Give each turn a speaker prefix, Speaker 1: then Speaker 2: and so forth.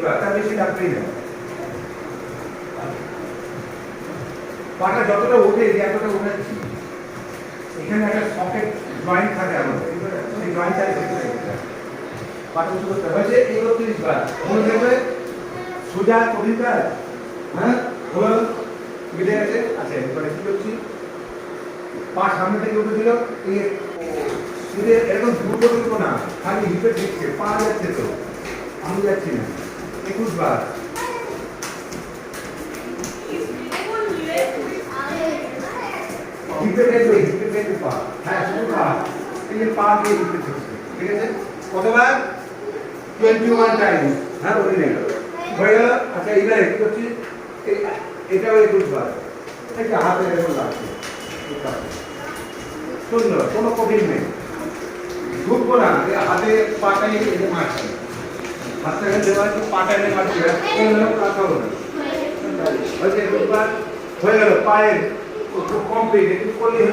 Speaker 1: বার, তার বেশি লাগবেই না। পাটা যতটা ওঠে যে এতটা উঠাচ্ছি, এখানে একটা সকেট জয়েন্ট থাকে আমাদের, সেই জয়েন্ট আছে, পাটা উঁচু করতে হয়েছে 31 বার। মনে থাকবে সোজা কঠিন কাজ, হ্যাঁ হলো, মিলে গেছে। আচ্ছা এরপরে কি করছি, পা সামনে থেকে উঠেছিল, এরকম দূর করবো না, খালি হিপে ঠেকছে, পা যাচ্ছে তো, আমি যাচ্ছি না। 21 বার। হিপে ঠেকবে, হিপে ঠেকবে পা, হ্যাঁ শুধু পা, এই যে পা দিয়ে হিপে ঠেকছে, ঠিক আছে? কতবার? 21 টাইম, হ্যাঁ বলি নেই হয়ে গেল। আচ্ছা এইবারে কি করছি, এটাও 21 বার। এটা হাতে এরকম লাগছে, সুন্দর, কোনো কঠিন নেই, ঢুকবো না, হাতে পাটাই এনে মারছি, হাতটাকে দেওয়া হচ্ছে, পাটা এনে মারছি, কথা হলো হয়েছে 21 বার। হয়ে গেল, পায়ের কমপ্লিট, একটু করলেই